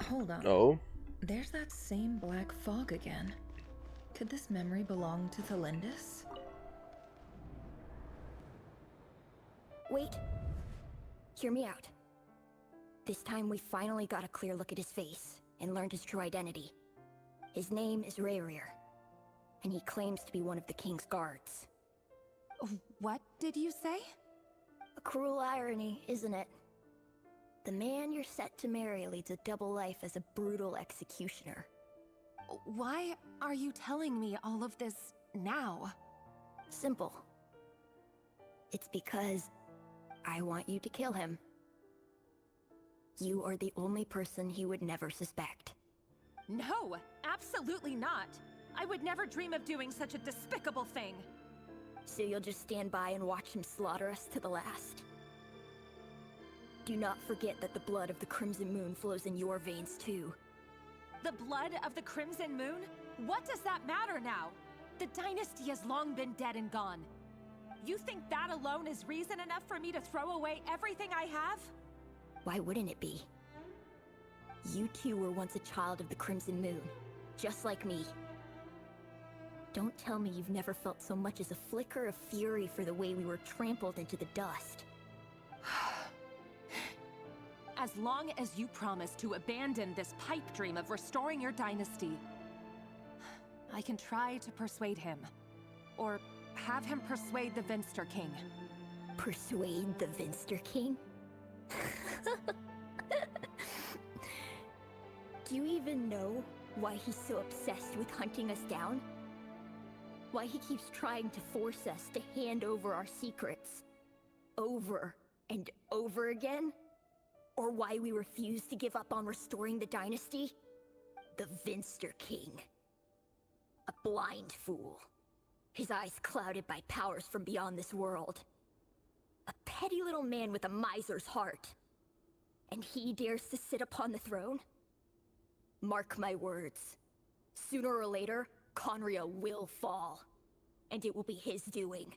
Hold on. Oh? There's that same black fog again. Could this memory belong to Thelindis? Wait. Hear me out. This time we finally got a clear look at his face and learned his true identity. His name is Rayrir, and he claims to be one of the king's guards. What did you say? A cruel irony, isn't it? The man you're set to marry leads a double life as a brutal executioner. Why are you telling me all of this now? Simple. It's because I want you to kill him. You are the only person he would never suspect. No, absolutely not. I would never dream of doing such a despicable thing. So you'll just stand by and watch him slaughter us to the last? Do not forget that the blood of the Crimson Moon flows in your veins too. The blood of the Crimson Moon? What does that matter now? The dynasty has long been dead and gone. You think that alone is reason enough for me to throw away everything I have? Why wouldn't it be? You two were once a child of the Crimson Moon, just like me. Don't tell me you've never felt so much as a flicker of fury for the way we were trampled into the dust. As long as you promise to abandon this pipe dream of restoring your dynasty, I can try to persuade him. Or have him persuade the Vinster King. Persuade the Vinster King? Do you even know why he's so obsessed with hunting us down? Why he keeps trying to force us to hand over our secrets over and over again? Or why we refuse to give up on restoring the dynasty? The Vinster King. A blind fool. His eyes clouded by powers from beyond this world. A petty little man with a miser's heart. And he dares to sit upon the throne? Mark my words. Sooner or later, Conria will fall. And it will be his doing.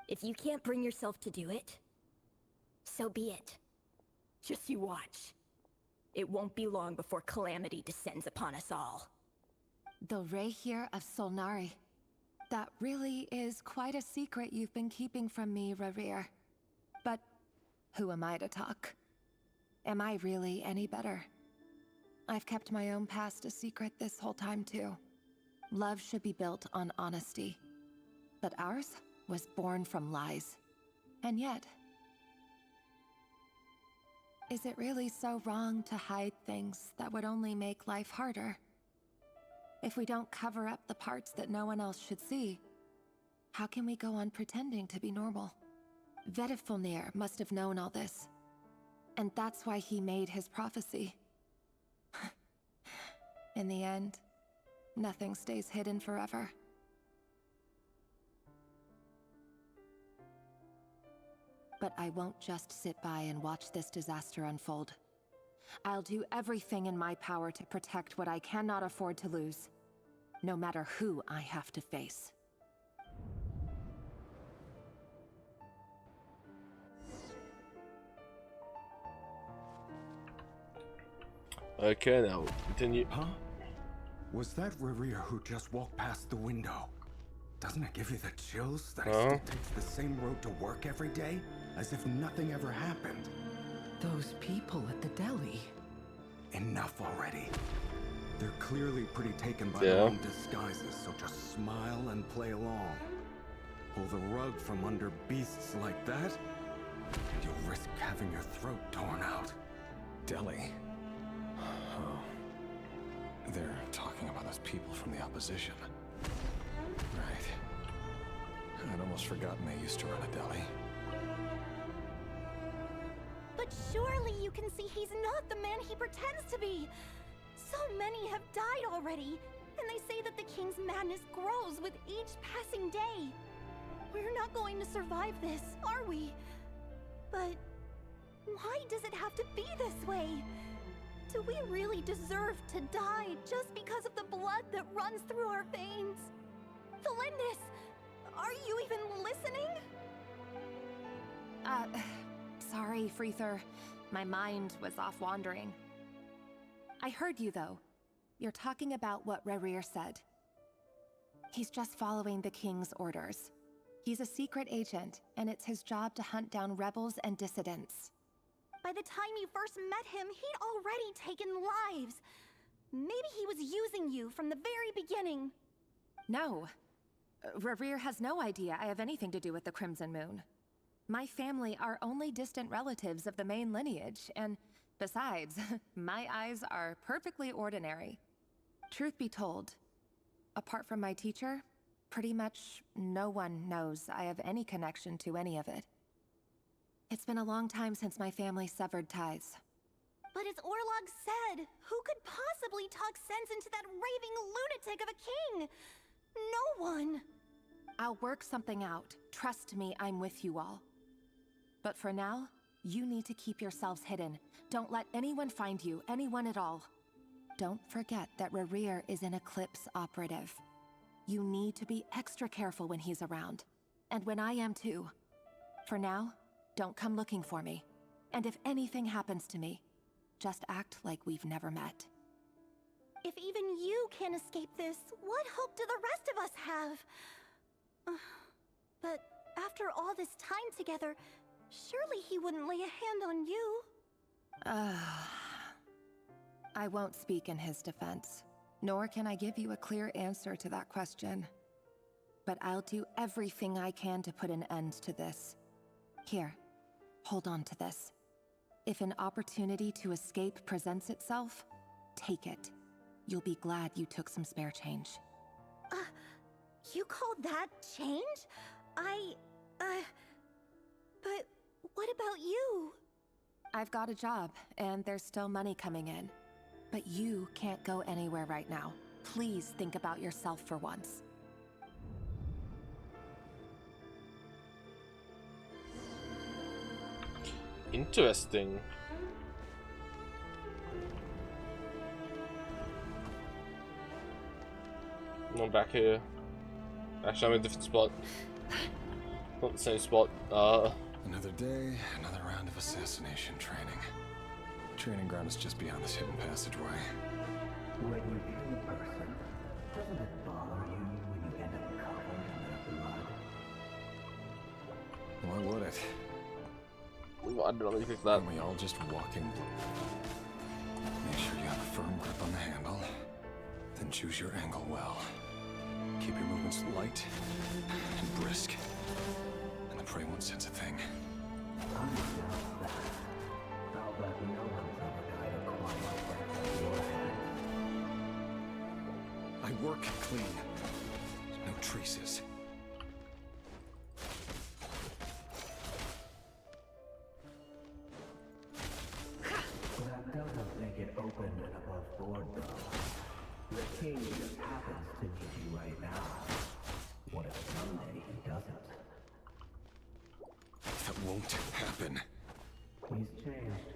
If you can't bring yourself to do it, so be it. Just you watch. It won't be long before calamity descends upon us all. The Rayrir of Solnari. That really is quite a secret you've been keeping from me, Rayrir. But who am I to talk? Am I really any better? I've kept my own past a secret this whole time too. Love should be built on honesty. But ours was born from lies. And yet, is it really so wrong to hide things that would only make life harder? If we don't cover up the parts that no one else should see, how can we go on pretending to be normal? Vedifulnir must have known all this. And that's why he made his prophecy. In the end, nothing stays hidden forever. But I won't just sit by and watch this disaster unfold. I'll do everything in my power to protect what I cannot afford to lose, no matter who I have to face. Okay, now continue. Huh? Was that Rayrir who just walked past the window? Doesn't it give you the chills that he still takes the same road to work every day? As if nothing ever happened. Those people at the deli. Enough already. They're clearly pretty taken by their own disguises, so just smile and play along. Pull the rug from under beasts like that, and you'll risk having your throat torn out. Deli? Oh. They're talking about those people from the opposition. Right. I'd almost forgotten they used to run a deli. But surely you can see he's not the man he pretends to be! So many have died already, and they say that the king's madness grows with each passing day. We're not going to survive this, are we? But why does it have to be this way? Do we really deserve to die just because of the blood that runs through our veins? Thelindis, are you even listening? Sorry, Freether. My mind was off wandering. I heard you, though. You're talking about what Rerir said. He's just following the King's orders. He's a secret agent, and it's his job to hunt down rebels and dissidents. By the time you first met him, he'd already taken lives. Maybe he was using you from the very beginning. No. Rerir has no idea I have anything to do with the Crimson Moon. My family are only distant relatives of the main lineage, and besides, my eyes are perfectly ordinary. Truth be told, apart from my teacher, pretty much no one knows I have any connection to any of it. It's been a long time since my family severed ties. But as Orlog said, who could possibly talk sense into that raving lunatic of a king? No one. I'll work something out. Trust me, I'm with you all. But for now, you need to keep yourselves hidden. Don't let anyone find you, anyone at all. Don't forget that Rerir is an Eclipse operative. You need to be extra careful when he's around. And when I am too. For now, don't come looking for me. And if anything happens to me, just act like we've never met. If even you can't escape this, what hope do the rest of us have? But after all this time together, surely he wouldn't lay a hand on you. I won't speak in his defense, nor can I give you a clear answer to that question. But I'll do everything I can to put an end to this. Here, hold on to this. If an opportunity to escape presents itself, take it. You'll be glad you took some spare change. You call that change? But what about you? I've got a job, and there's still money coming in. But you can't go anywhere right now. Please think about yourself for once. Interesting. I'm back here. Actually, I'm in a different spot. Not the same spot. Another day, another round of assassination training. Training ground is just beyond this hidden passageway. When you kill a person, doesn't it bother you when you end up covered in their blood? Why would it? I don't really think that. Can we all just walk in? Make sure you have a firm grip on the handle. Then choose your angle well. Keep your movements light and brisk. And the prey won't sense a thing. I'm just that. I'll bet no one's ever died of quiet death at your hands. I work clean. No traces. That doesn't make it open and above board, though. The king just happens to need you right now. What if someday he doesn't? That won't happen. He's changed.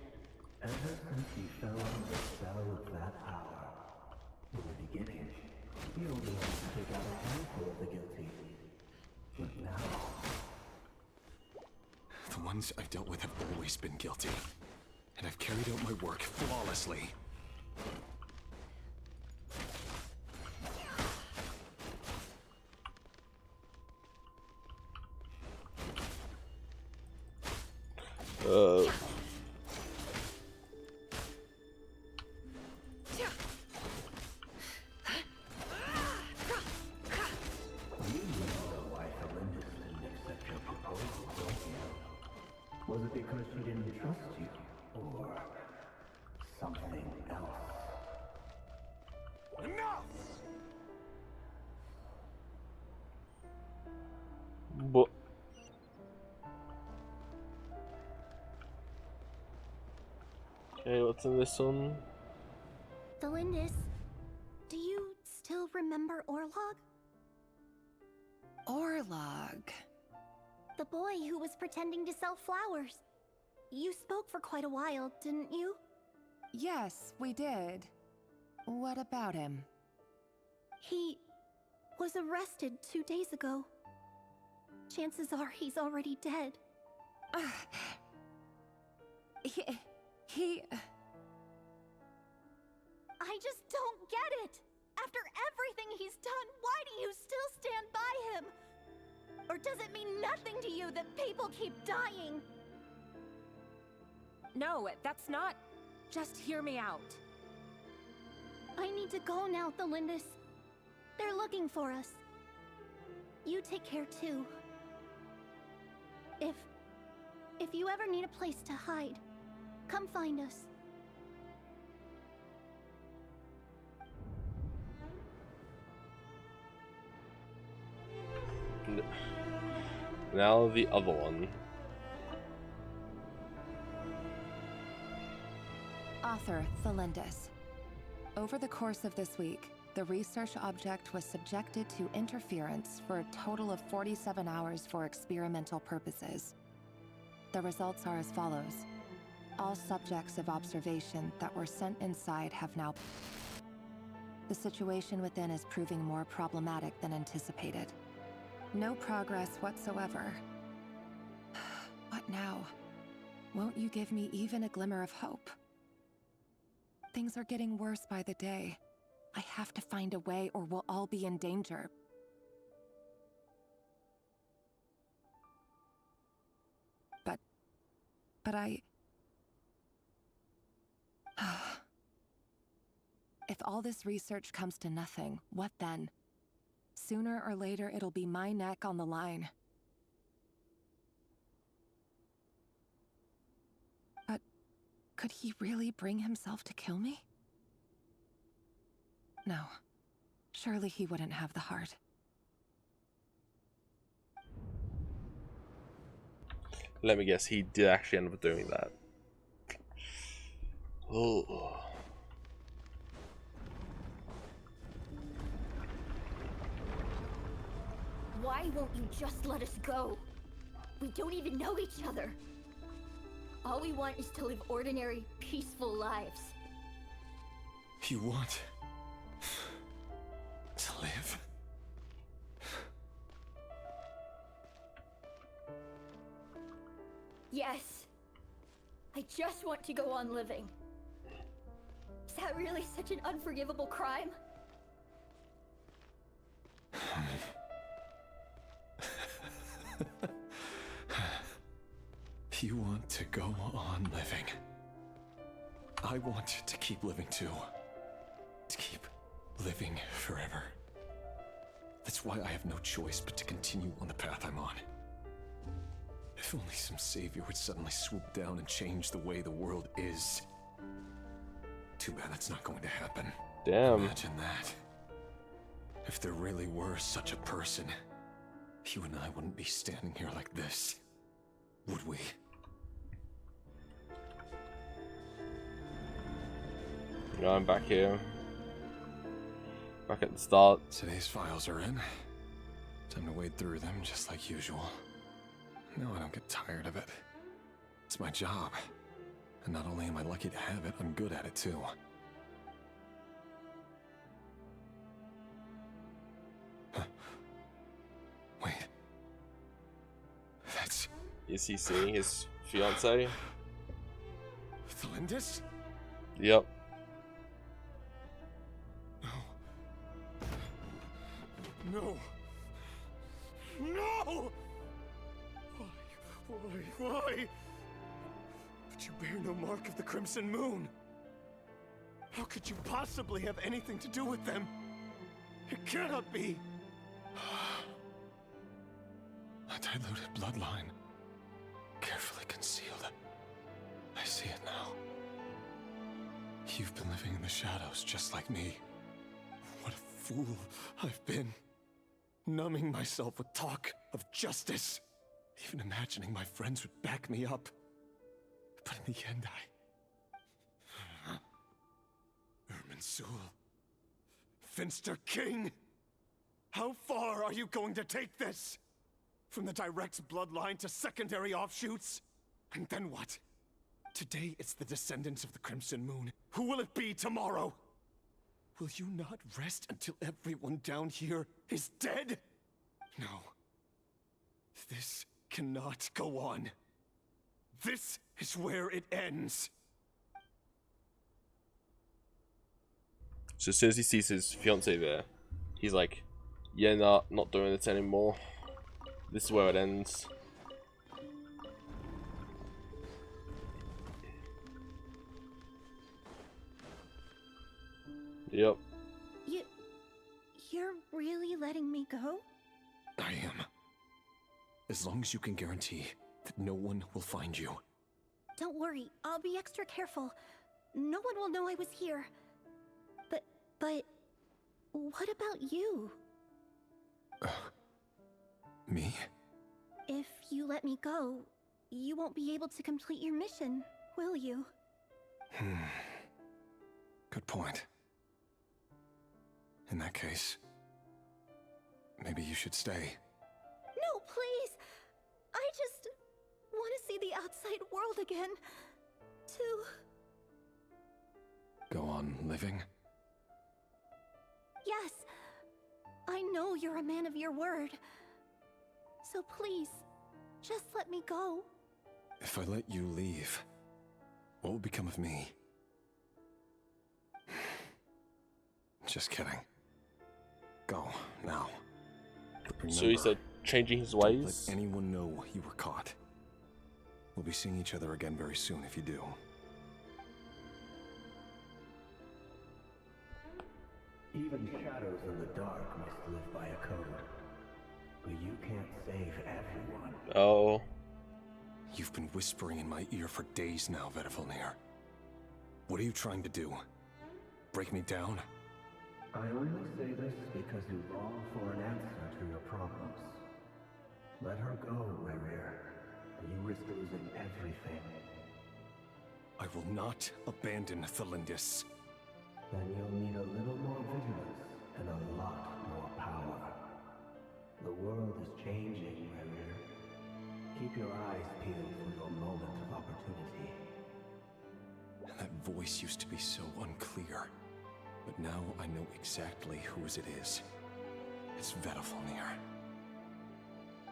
Ever since he fell under the spell of that power. In the beginning, he only had to take out a handful of the guilty. But now... The ones I've dealt with have always been guilty. And I've carried out my work flawlessly. Was it because she didn't trust you? Or something else? Enough! But okay, what's in this one? Delindis, do you still remember Orlog? Orlog. The boy who was pretending to sell flowers. You spoke for quite a while, didn't you? Yes, we did. What about him? He was arrested 2 days ago. Chances are he's already dead. He... people keep dying. No, that's not... Just hear me out. I need to go now, Thelindis. They're looking for us. You take care too. If you ever need a place to hide, come find us. Now the other one. Author Thelindis. Over the course of this week, the research object was subjected to interference for a total of 47 hours for experimental purposes. The results are as follows. All subjects of observation that were sent inside have now... The situation within is proving more problematic than anticipated. No progress whatsoever. What now? Won't you give me even a glimmer of hope? Things are getting worse by the day. I have to find a way or we'll all be in danger. But I... If all this research comes to nothing, what then? Sooner or later, it'll be my neck on the line. But could he really bring himself to kill me? No. Surely he wouldn't have the heart. Let me guess, he did actually end up doing that. Oh. Why won't you just let us go? We don't even know each other. All we want is to live ordinary, peaceful lives. You want to live? Yes. I just want to go on living. Is that really such an unforgivable crime? You want to go on living. I want to keep living too. To keep living forever. That's why I have no choice but to continue on the path I'm on. If only some savior would suddenly swoop down and change the way the world is. Too bad that's not going to happen. Damn. Imagine that. If there really were such a person, you and I wouldn't be standing here like this, would we? I'm back here. Back at the start. Today's files are in. Time to wade through them just like usual. No, I don't get tired of it. It's my job. And not only am I lucky to have it, I'm good at it too. Huh. Wait. That's... Is he seeing his fiancée? Thelindis? Yep. No. No! Why? But you bear no mark of the Crimson Moon. How could you possibly have anything to do with them? It cannot be. A diluted bloodline. Carefully concealed. I see it now. You've been living in the shadows just like me. What a fool I've been. Numbing myself with talk of justice. Even imagining my friends would back me up. But in the end, Irminsul. Finster King! How far are you going to take this? From the direct bloodline to secondary offshoots? And then what? Today it's the descendants of the Crimson Moon. Who will it be tomorrow? Will you not rest until everyone down here is dead? No. This cannot go on. This is where it ends. So as soon as he sees his fiancée there, he's like, yeah, nah, not doing this anymore. This is where it ends. Yep. You're really letting me go? I am. As long as you can guarantee that no one will find you. Don't worry, I'll be extra careful. No one will know I was here. But what about you? Me? If you let me go, you won't be able to complete your mission, will you? Good point. In that case, maybe you should stay. No, please! I just want to see the outside world again. Go on living? Yes. I know you're a man of your word. So please, just let me go. If I let you leave, what will become of me? Just kidding. Go, now. So he said changing his Don't ways? let anyone know you were caught. We'll be seeing each other again very soon if you do. Even shadows in the dark must live by a code. But you can't save everyone. Oh. You've been whispering in my ear for days now, Vedifalnir. What are you trying to do? Break me down? I only say this because you long for an answer to your problems. Let her go, Rerir. You risk losing everything. I will not abandon Thelindis. Then you'll need a little more vigilance and a lot more power. The world is changing, Rerir. Keep your eyes peeled for your moment of opportunity. That voice used to be so unclear. But now I know exactly whose it is. It's Vedifalnir.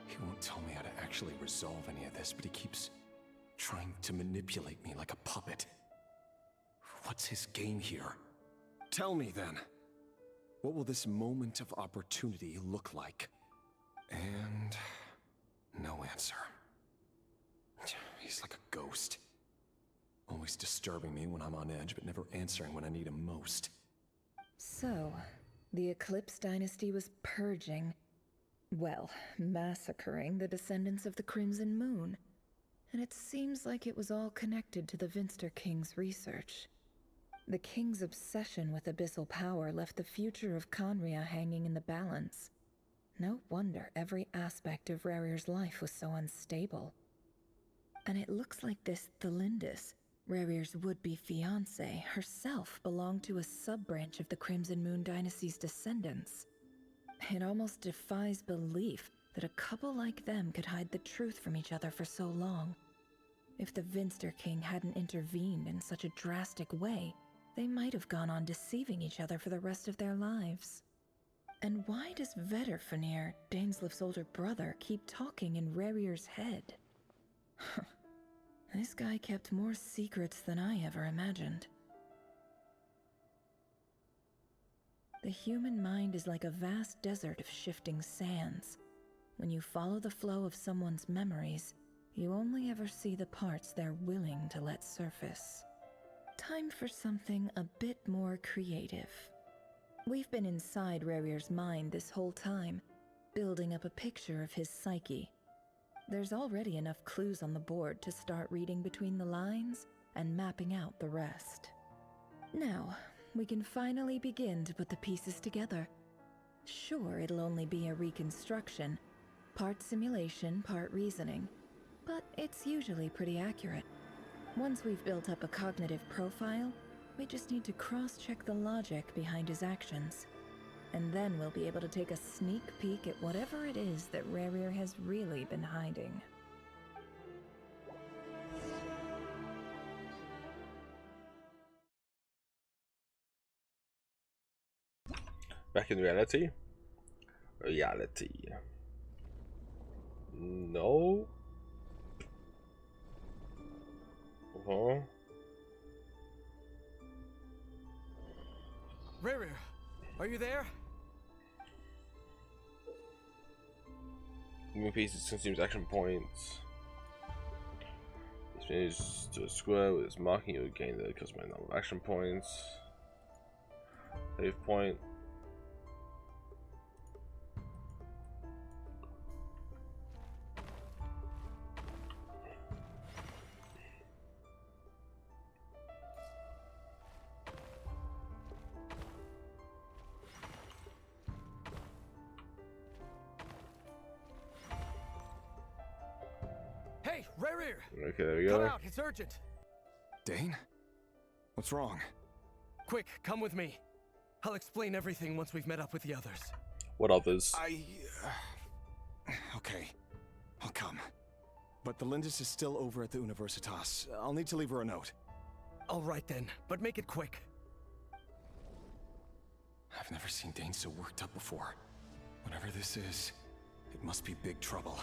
He won't tell me how to actually resolve any of this, but he keeps trying to manipulate me like a puppet. What's his game here? Tell me then. What will this moment of opportunity look like? And no answer. He's like a ghost. Always disturbing me when I'm on edge, but never answering when I need him most. So, the Eclipse Dynasty was purging, well, massacring the descendants of the Crimson Moon. And it seems like it was all connected to the Vinster King's research. The King's obsession with abyssal power left the future of Khaenri'ah hanging in the balance. No wonder every aspect of Rerir's life was so unstable. And it looks like this Thelindis, Rerir's would-be fiancée, herself belonged to a sub-branch of the Crimson Moon Dynasty's descendants. It almost defies belief that a couple like them could hide the truth from each other for so long. If the Vinster King hadn't intervened in such a drastic way, they might have gone on deceiving each other for the rest of their lives. And why does Vedifalnir, Daneslif's older brother, keep talking in Rerir's head? This guy kept more secrets than I ever imagined. The human mind is like a vast desert of shifting sands. When you follow the flow of someone's memories, you only ever see the parts they're willing to let surface. Time for something a bit more creative. We've been inside Rerir's mind this whole time, building up a picture of his psyche. There's already enough clues on the board to start reading between the lines and mapping out the rest. Now, we can finally begin to put the pieces together. Sure, it'll only be a reconstruction, part simulation, part reasoning, but it's usually pretty accurate. Once we've built up a cognitive profile, we just need to cross-check the logic behind his actions. And then we'll be able to take a sneak peek at whatever it is that Rerir has really been hiding. Back in reality? Reality. No? Uh-huh. Rerir, are you there? Moving pieces consumes action points. This means to a square with its marking, you will gain the corresponding number of action points. Save point. Hey, Rerir! Okay, there we Come go. out, it's urgent! Dane? What's wrong? Quick, come with me. I'll explain everything once we've met up with the others. What others? Okay, I'll come. But the Lindis is still over at the Universitas. I'll need to leave her a note. All right then, but make it quick. I've never seen Dane so worked up before. Whatever this is, it must be big trouble.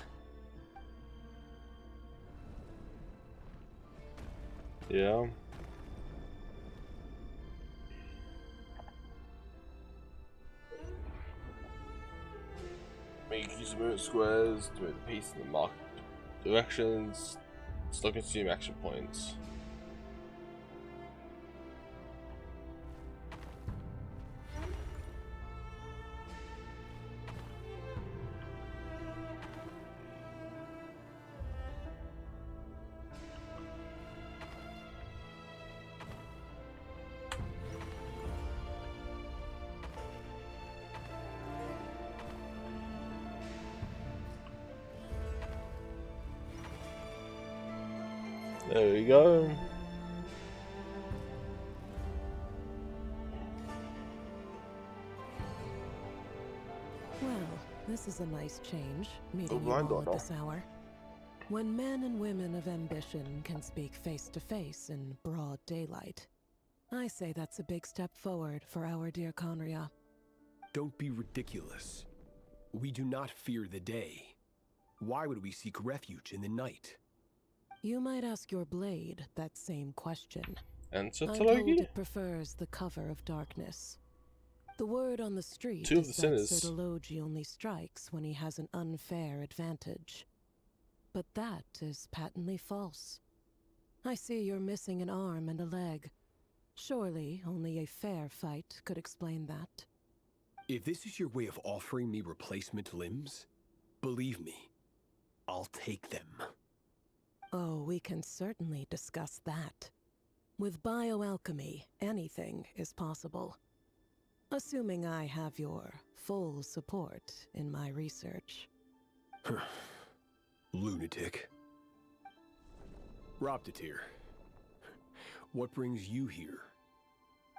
Yeah. Make use of movement squares to move the piece in the marked directions. Still consume action points. There we go. Well, this is a nice change, meeting you blind all at daughter. this hour. When men and women of ambition can speak face to face in broad daylight, I say that's a big step forward for our dear Conria. Don't be ridiculous. We do not fear the day. Why would we seek refuge in the night? You might ask your blade that same question. Answer I'm to told Loki? it prefers the cover of darkness. The word on the street Two of is the that sinners. Elegy only strikes when he has an unfair advantage. But that is patently false. I see you're missing an arm and a leg. Surely only a fair fight could explain that. If this is your way of offering me replacement limbs, believe me, I'll take them. Oh, we can certainly discuss that. With bioalchemy, anything is possible. Assuming I have your full support in my research. Lunatic. Roptatir, what brings you here?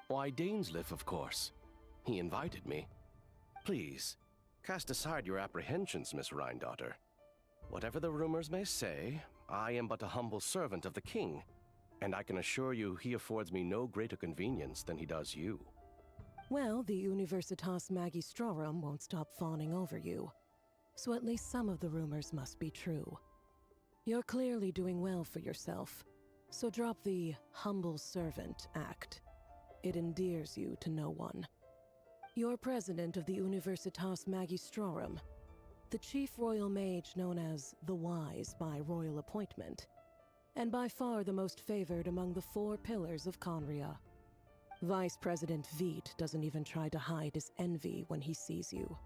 Why, Dainsliff, of course. He invited me. Please, cast aside your apprehensions, Miss Rhine-daughter. Whatever the rumors may say, I am but a humble servant of the king, and I can assure you he affords me no greater convenience than he does you. Well, the Universitas Magistrorum won't stop fawning over you. So at least some of the rumors must be true. You're clearly doing well for yourself, so drop the humble servant act. It endears you to no one. You're president of the Universitas Magistrorum, the chief royal mage known as the Wise by royal appointment, and by far the most favored among the 4 pillars of Conria. Vice President Veit doesn't even try to hide his envy when he sees you.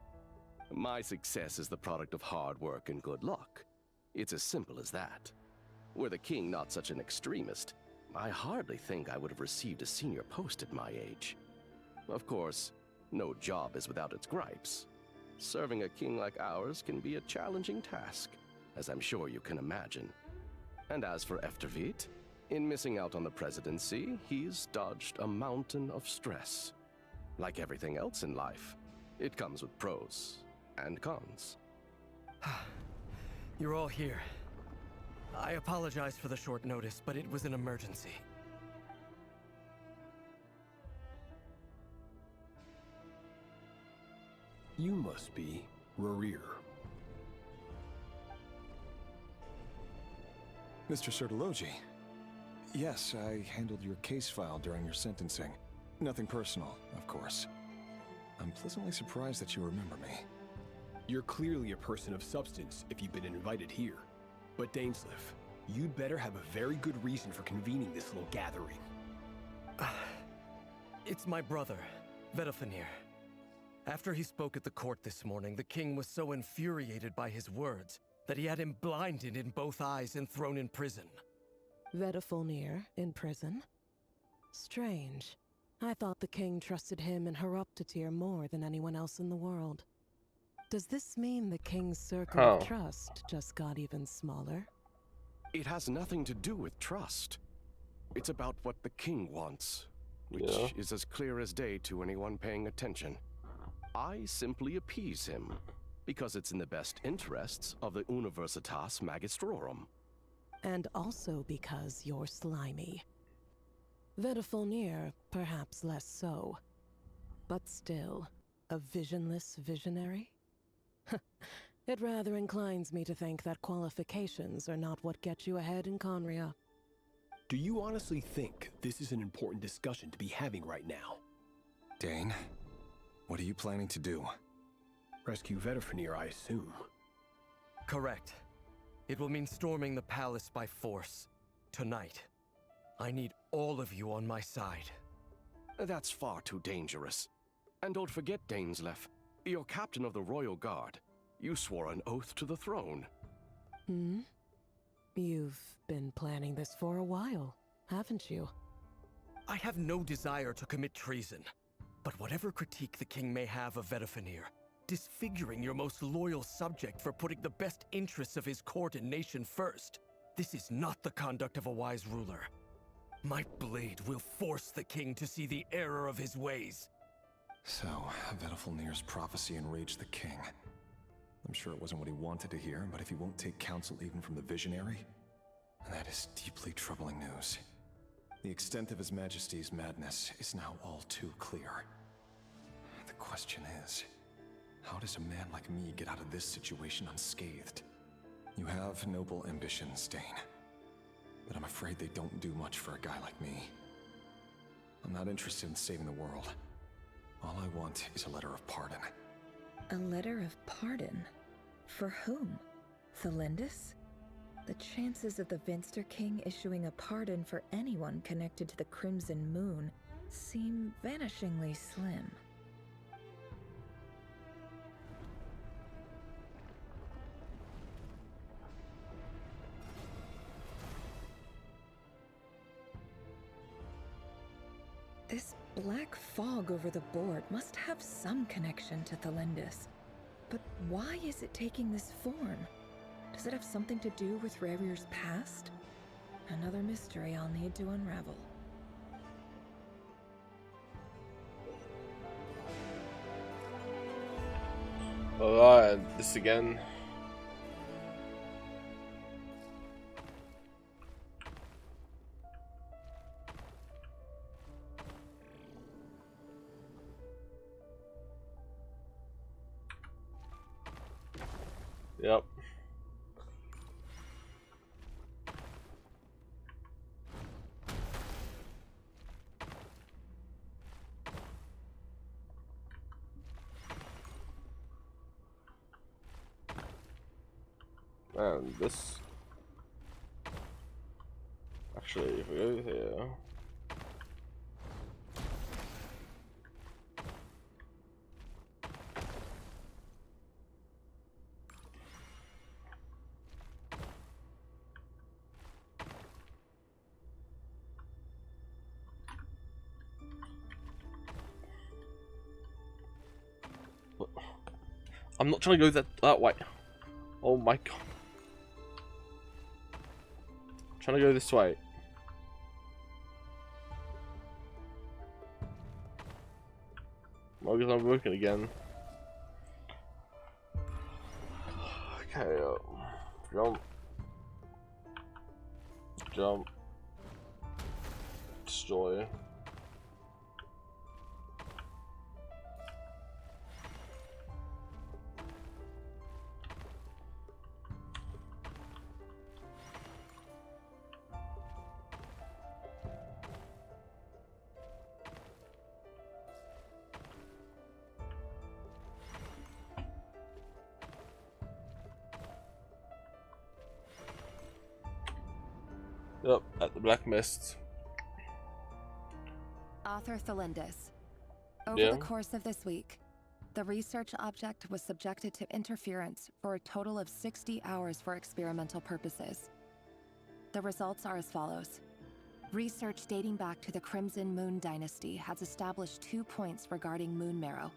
My success is the product of hard work and good luck. It's as simple as that. Were the king not such an extremist, I hardly think I would have received a senior post at my age. Of course, no job is without its gripes. Serving a king like ours can be a challenging task, as I'm sure you can imagine. And as for Efterveit, in missing out on the presidency, he's dodged a mountain of stress. Like everything else in life, it comes with pros and cons. You're all here. I apologize for the short notice, but it was an emergency. You must be Rerir. Mr. Sertologi. Yes, I handled your case file during your sentencing. Nothing personal, of course. I'm pleasantly surprised that you remember me. You're clearly a person of substance if you've been invited here. But Dainsliff, you'd better have a very good reason for convening this little gathering. It's my brother, Vedalfenir. After he spoke at the court this morning, the king was so infuriated by his words that he had him blinded in both eyes and thrown in prison. Vedalfenir in prison? Strange. I thought the king trusted him and Horoptatyr more than anyone else in the world. Does this mean the king's circle of trust just got even smaller? It has nothing to do with trust. It's about what the king wants, which is as clear as day to anyone paying attention. I simply appease him, because it's in the best interests of the Universitas Magistrorum. And also because you're slimy. Vedalfenir, perhaps less so. But still, a visionless visionary? It rather inclines me to think that qualifications are not what get you ahead in Conria. Do you honestly think this is an important discussion to be having right now? Dane, what are you planning to do? Rescue Vedalfenir, I assume. Correct. It will mean storming the palace by force. Tonight. I need all of you on my side. That's far too dangerous. And don't forget, Dainsleif, you're captain of the Royal Guard. You swore an oath to the throne. Hmm? You've been planning this for a while, haven't you? I have no desire to commit treason. But whatever critique the king may have of Vedalfenir, disfiguring your most loyal subject for putting the best interests of his court and nation first, this is not the conduct of a wise ruler. My blade will force the king to see the error of his ways. So, Vedalfenir's prophecy enraged the king. I'm sure it wasn't what he wanted to hear, but if he won't take counsel even from the visionary, that is deeply troubling news. The extent of His Majesty's madness is now all too clear. The question is, how does a man like me get out of this situation unscathed? You have noble ambitions, Dane, but I'm afraid they don't do much for a guy like me. I'm not interested in saving the world. All I want is a letter of pardon. A letter of pardon? For whom? Thelindis? The chances of the Vinster King issuing a pardon for anyone connected to the Crimson Moon seem vanishingly slim. This black fog over the board must have some connection to Thelindis. But why is it taking this form? Does it have something to do with Revir's past? Another mystery I'll need to unravel. Alright, this again. Yep. And this... Actually, if we go here... I'm not trying to go that way. Oh my god. I'm trying to go this way. Mogul's not working again. Okay, jump. Jump. Destroy. Yep, at the Black Mist. Author Thelindis. Over the course of this week, the research object was subjected to interference for a total of 60 hours for experimental purposes. The results are as follows. Research dating back to the Crimson Moon Dynasty has established 2 points regarding Moon Marrow.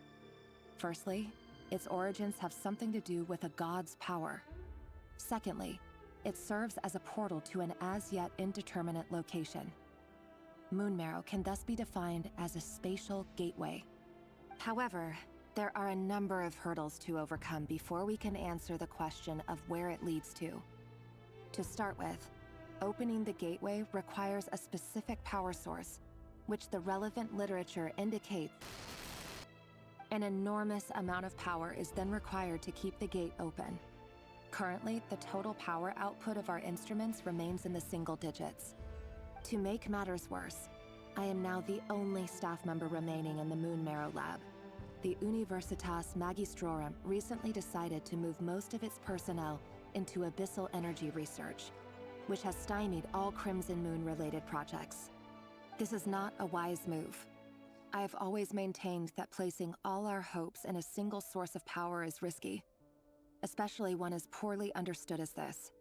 Firstly, its origins have something to do with a god's power. Secondly, it serves as a portal to an as-yet indeterminate location. Moon Marrow can thus be defined as a spatial gateway. However, there are a number of hurdles to overcome before we can answer the question of where it leads to. To start with, opening the gateway requires a specific power source, which the relevant literature indicates. An enormous amount of power is then required to keep the gate open. Currently, the total power output of our instruments remains in the single digits. To make matters worse, I am now the only staff member remaining in the Moon Marrow lab. The Universitas Magistrorum recently decided to move most of its personnel into abyssal energy research, which has stymied all Crimson Moon-related projects. This is not a wise move. I have always maintained that placing all our hopes in a single source of power is risky, especially one as poorly understood as this.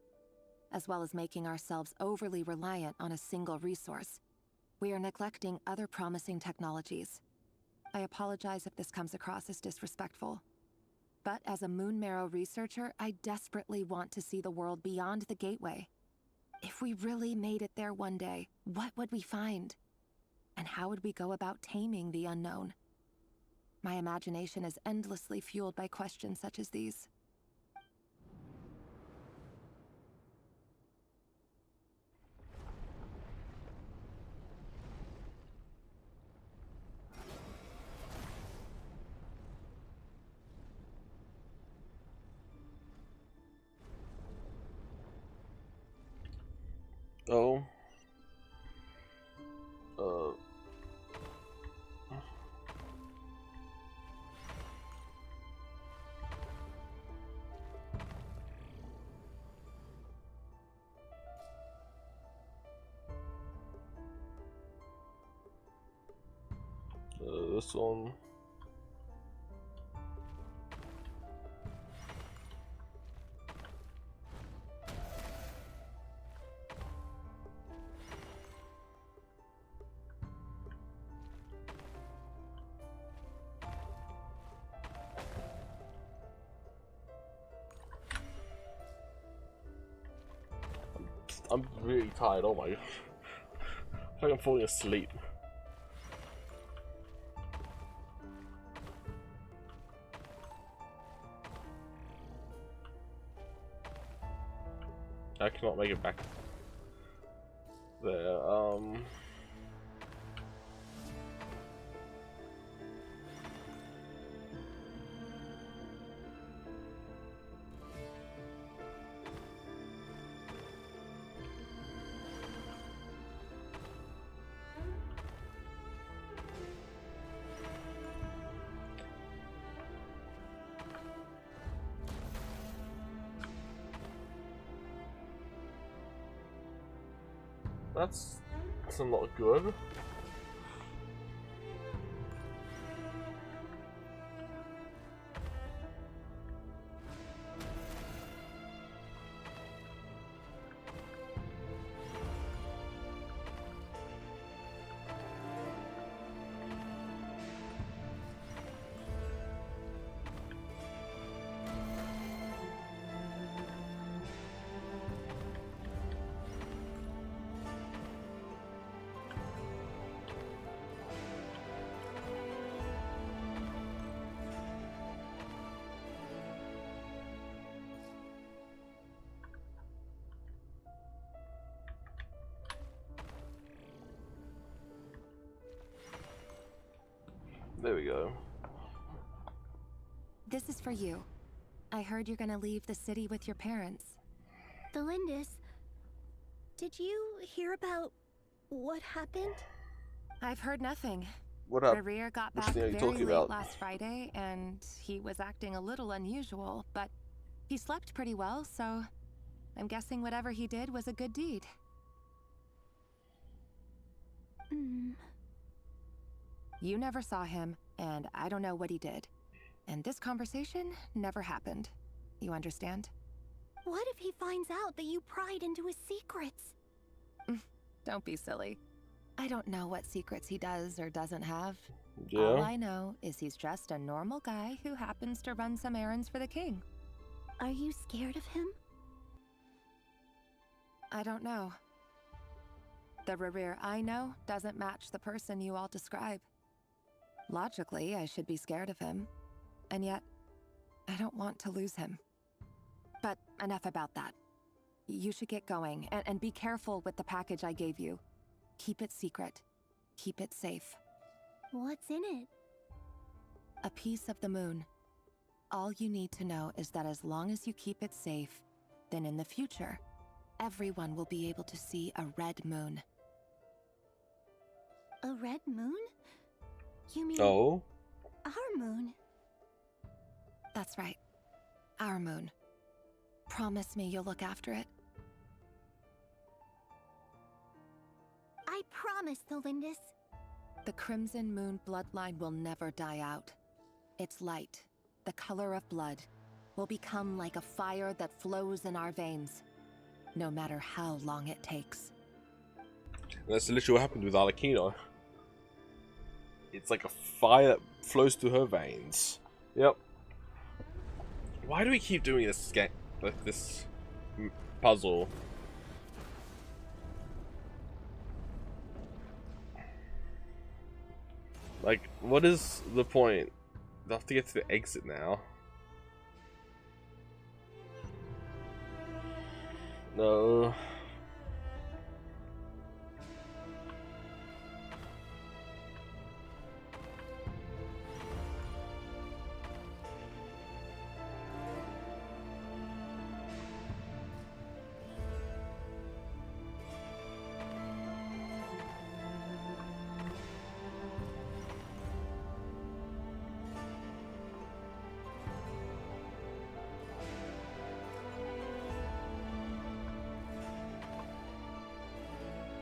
As well as making ourselves overly reliant on a single resource, we are neglecting other promising technologies. I apologize if this comes across as disrespectful. But as a Moon Marrow researcher, I desperately want to see the world beyond the gateway. If we really made it there one day, what would we find? And how would we go about taming the unknown? My imagination is endlessly fueled by questions such as these. Oh. This one. I'm really tired. Oh my god. I think I'm falling asleep. I cannot make it back there. That's not good. There we go. This is for you. I heard you're gonna leave the city with your parents. Belindis, did you hear about what happened? I've heard nothing. What up? Rerir got Which back thing are you very talking late about? last Friday, and he was acting a little unusual, but he slept pretty well, so I'm guessing whatever he did was a good deed. You never saw him, and I don't know what he did. And this conversation never happened. You understand? What if he finds out that you pried into his secrets? Don't be silly. I don't know what secrets he does or doesn't have. Yeah. All I know is he's just a normal guy who happens to run some errands for the king. Are you scared of him? I don't know. The Rerir I know doesn't match the person you all describe. Logically, I should be scared of him. And yet, I don't want to lose him. But enough about that. You should get going, and be careful with the package I gave you. Keep it secret. Keep it safe. What's in it? A piece of the moon. All you need to know is that as long as you keep it safe, then in the future, everyone will be able to see a red moon. A red moon? You mean Oh. our moon? That's right. Our moon. Promise me you'll look after it. I promise, Tholindis. The Crimson Moon bloodline will never die out. Its light, the color of blood, will become like a fire that flows in our veins, no matter how long it takes. That's literally what happened with Arlecchino. It's like a fire that flows through her veins. Yep. Why do we keep doing this like this puzzle? Like, what is the point? I have to get to the exit now. No.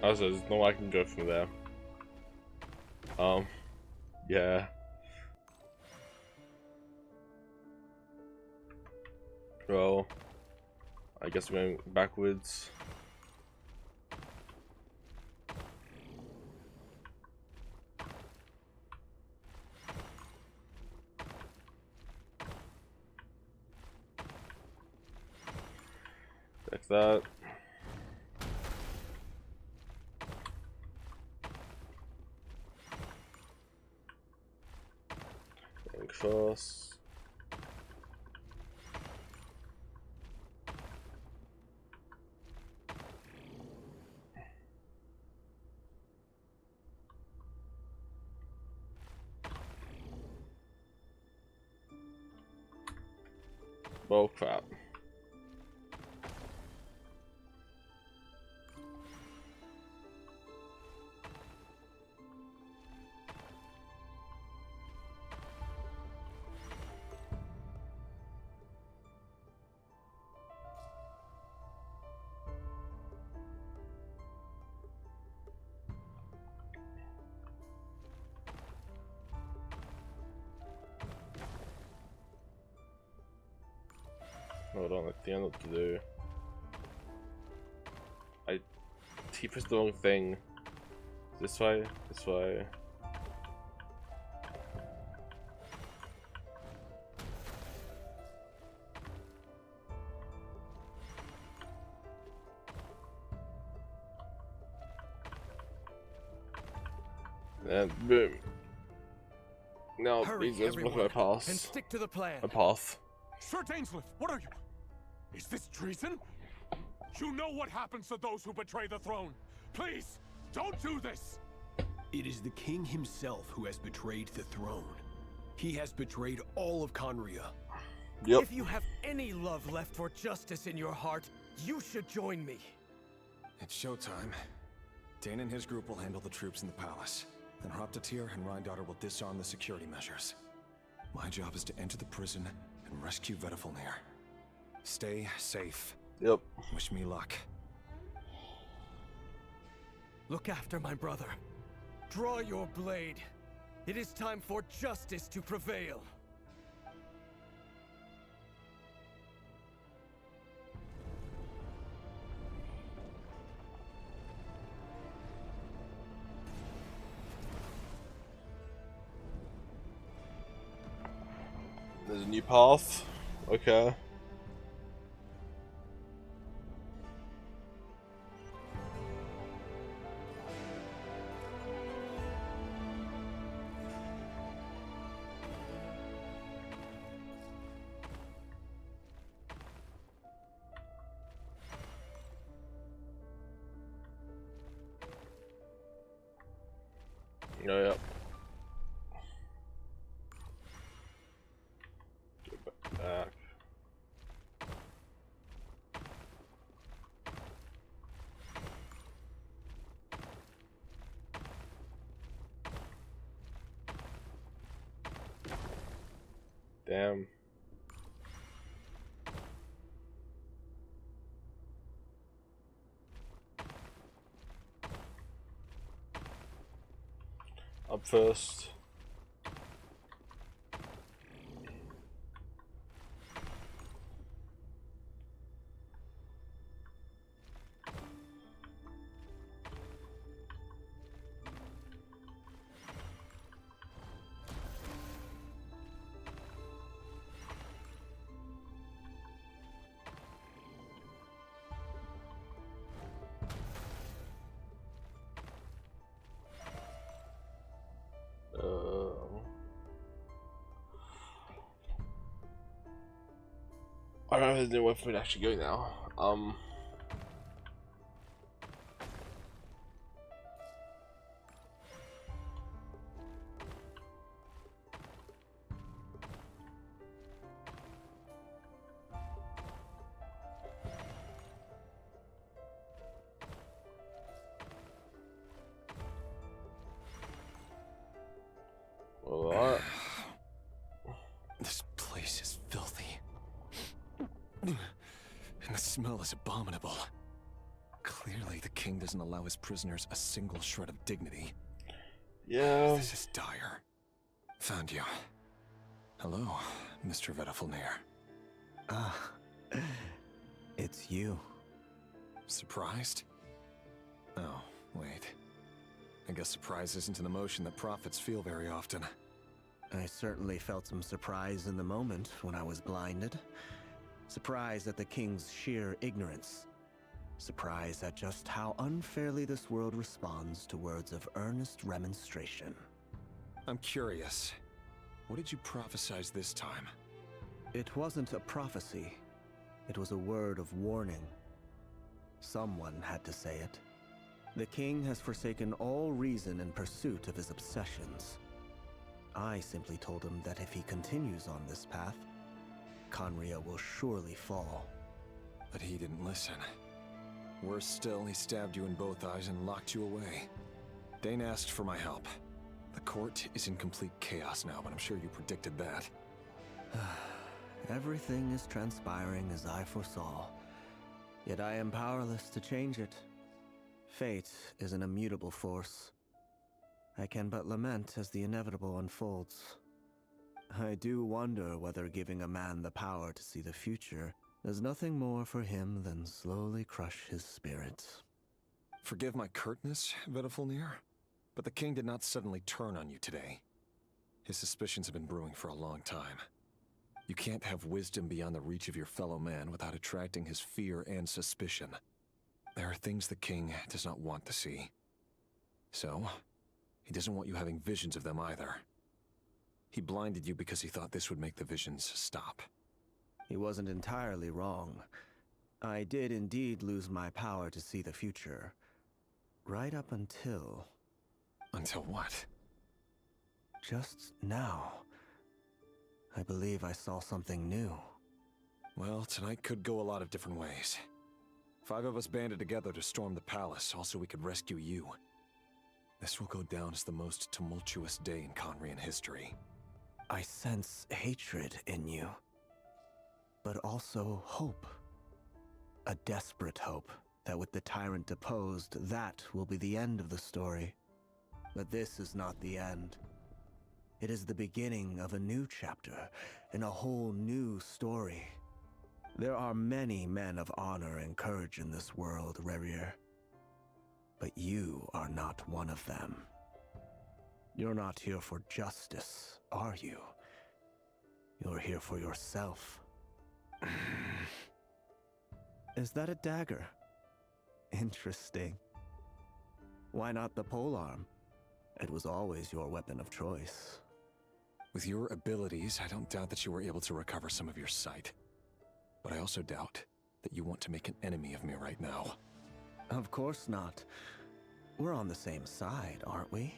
Also, there's no way I can go from there. Yeah. Well, I guess we're going backwards. Like that. First. Oh crap. Hold on, I think I know what to do. He pressed the wrong thing. This way, this way. And boom. Now, Hurry, these guys block my path. and stick to the plan. A path. Sir Dainsleif, what are you? Is this treason? You know what happens to those who betray the throne. Please, don't do this! It is the king himself who has betrayed the throne. He has betrayed all of Conria. Yep. If you have any love left for justice in your heart, you should join me. It's showtime. Dane and his group will handle the troops in the palace. Then Hraptatir and Rhindaughter will disarm the security measures. My job is to enter the prison and rescue Vedifalnir. Stay safe. Yep. Wish me luck. Look after my brother. Draw your blade. It is time for justice to prevail. There's a new path. Okay. Oh, yeah. Get back. Damn. Up first. I don't know if there's no way for me to actually go now. Alright. This place is filthy. And the smell is abominable. Clearly, the king doesn't allow his prisoners a single shred of dignity. Yeah. This is dire. Found you. Hello, Mr. Vedafilnir. Ah, it's you. Surprised? Oh, wait. I guess surprise isn't an emotion that prophets feel very often. I certainly felt some surprise in the moment when I was blinded. Surprise at the king's sheer ignorance. Surprise at just how unfairly this world responds to words of earnest remonstration. I'm curious. What did you prophesize this time? It wasn't a prophecy. It was a word of warning. Someone had to say it. The king has forsaken all reason in pursuit of his obsessions. I simply told him that if he continues on this path, Khaenri'ah will surely fall. But he didn't listen. Worse still, he stabbed you in both eyes and locked you away. Dane asked for my help. The court is in complete chaos now, but I'm sure you predicted that. Everything is transpiring as I foresaw. Yet I am powerless to change it. Fate is an immutable force. I can but lament as the inevitable unfolds. I do wonder whether giving a man the power to see the future does nothing more for him than slowly crush his spirit. Forgive my curtness, Vedafilnir, but the king did not suddenly turn on you today. His suspicions have been brewing for a long time. You can't have wisdom beyond the reach of your fellow man without attracting his fear and suspicion. There are things the king does not want to see. So, he doesn't want you having visions of them either. He blinded you because he thought this would make the visions stop. He wasn't entirely wrong. I did indeed lose my power to see the future. Right up until... Until what? Just now. I believe I saw something new. Well, tonight could go a lot of different ways. 5 of us banded together to storm the palace, also we could rescue you. This will go down as the most tumultuous day in Khaenri'ah history. I sense hatred in you. But also hope. A desperate hope that with the tyrant deposed, that will be the end of the story. But this is not the end. It is the beginning of a new chapter in a whole new story. There are many men of honor and courage in this world, Rerir. But you are not one of them. You're not here for justice, are you? You're here for yourself. Is that a dagger? Interesting. Why not the polearm? It was always your weapon of choice. With your abilities, I don't doubt that you were able to recover some of your sight. But I also doubt that you want to make an enemy of me right now. Of course not. We're on the same side, aren't we?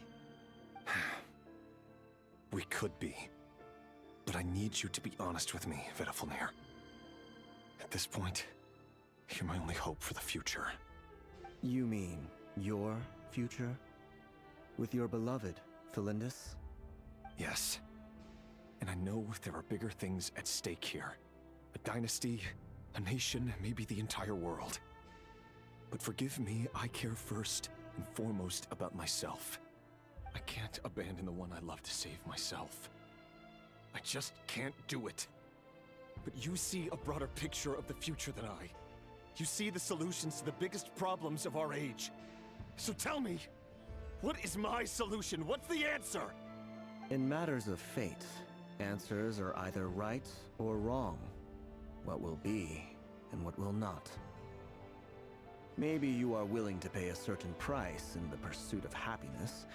We could be. But I need you to be honest with me, Vedafilnir. At this point, you're my only hope for the future. You mean your future? With your beloved, Felindis? Yes. And I know there are bigger things at stake here. A dynasty, a nation, maybe the entire world. But forgive me, I care first and foremost about myself. I can't abandon the one I love to save myself. I just can't do it. But you see a broader picture of the future than I. You see the solutions to the biggest problems of our age. So tell me, what is my solution? What's the answer? In matters of fate, answers are either right or wrong. What will be and what will not. Maybe you are willing to pay a certain price in the pursuit of happiness,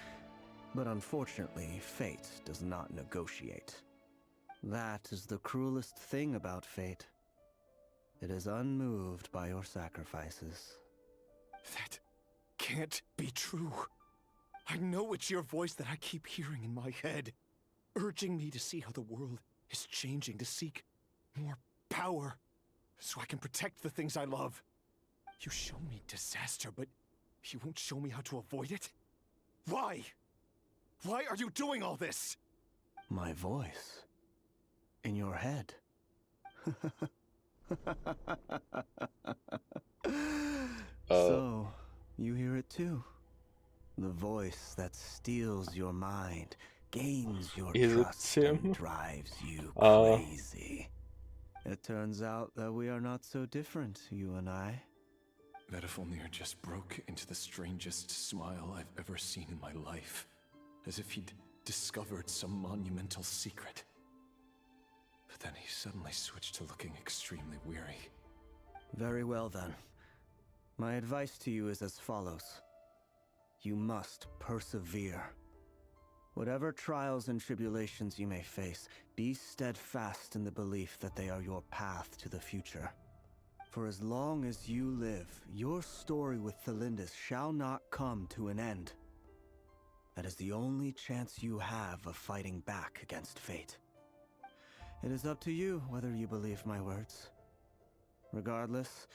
but unfortunately, fate does not negotiate. That is the cruelest thing about fate. It is unmoved by your sacrifices. That can't be true. I know it's your voice that I keep hearing in my head, urging me to see how the world is changing, to seek more power, so I can protect the things I love. You show me disaster, but you won't show me how to avoid it? Why? Why are you doing all this? My voice. In your head. So, you hear it too? The voice that steals your mind, gains your trust, and drives you crazy. It turns out that we are not so different, you and I. Vedafilnir just broke into the strangest smile I've ever seen in my life, as if he'd discovered some monumental secret. But then he suddenly switched to looking extremely weary. Very well then. My advice to you is as follows. You must persevere. Whatever trials and tribulations you may face, be steadfast in the belief that they are your path to the future. For as long as you live, your story with Felindis shall not come to an end. That is the only chance you have of fighting back against fate. It is up to you whether you believe my words. Regardless,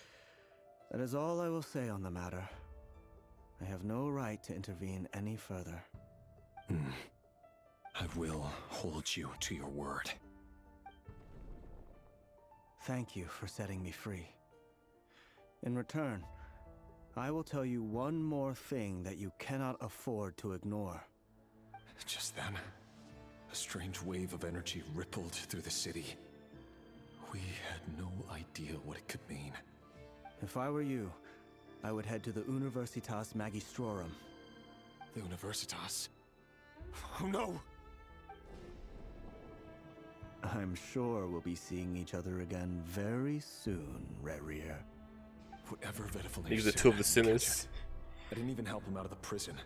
that is all I will say on the matter. I have no right to intervene any further. I will hold you to your word. Thank you for setting me free. In return, I will tell you one more thing that you cannot afford to ignore. Just then, a strange wave of energy rippled through the city. We had no idea what it could mean. If I were you, I would head to the Universitas Magistrorum. The Universitas? Oh no! I'm sure we'll be seeing each other again very soon, Rerir. Whatever Vedafilnir These are said, two of the sinners. I didn't even help him out of the prison.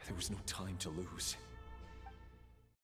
There was no time to lose.